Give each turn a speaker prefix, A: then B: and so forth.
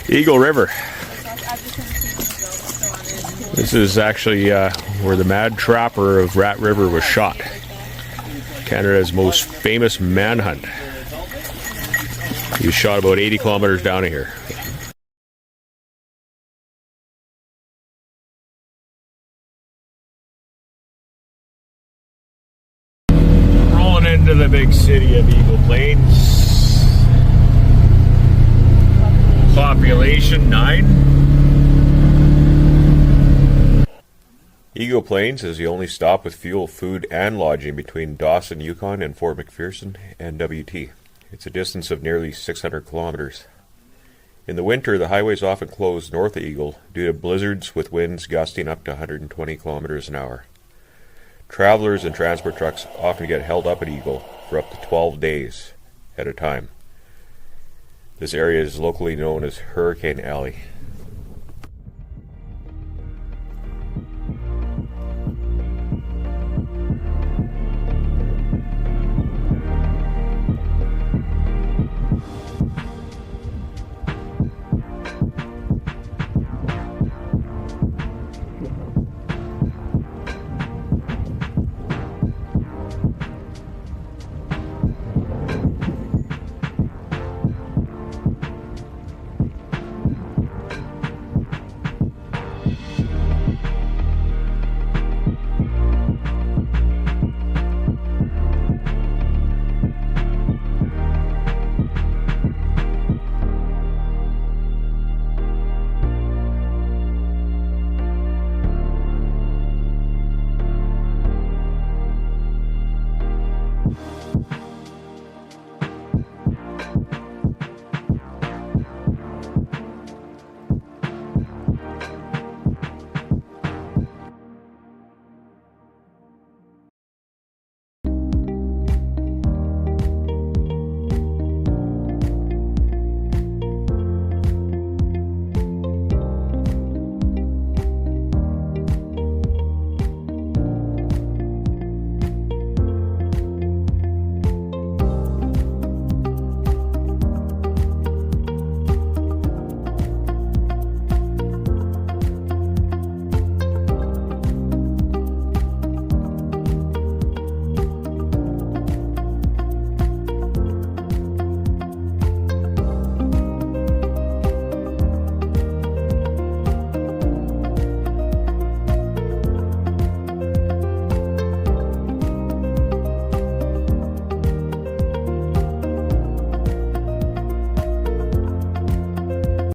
A: Eagle River. This is actually where the mad trapper of Rat River was shot. Canada's most famous manhunt. He was shot about 80 kilometers down here. Rolling into the big city of Eagle Plains. Population 9. Eagle Plains is the only stop with fuel, food, and lodging between Dawson, Yukon and Fort McPherson, NWT. It's a distance of nearly 600 kilometers. In the winter, the highway is often closed north of Eagle due to blizzards with winds gusting up to 120 kilometers an hour. Travelers and transport trucks often get held up at Eagle for up to 12 days at a time. This area is locally known as Hurricane Alley.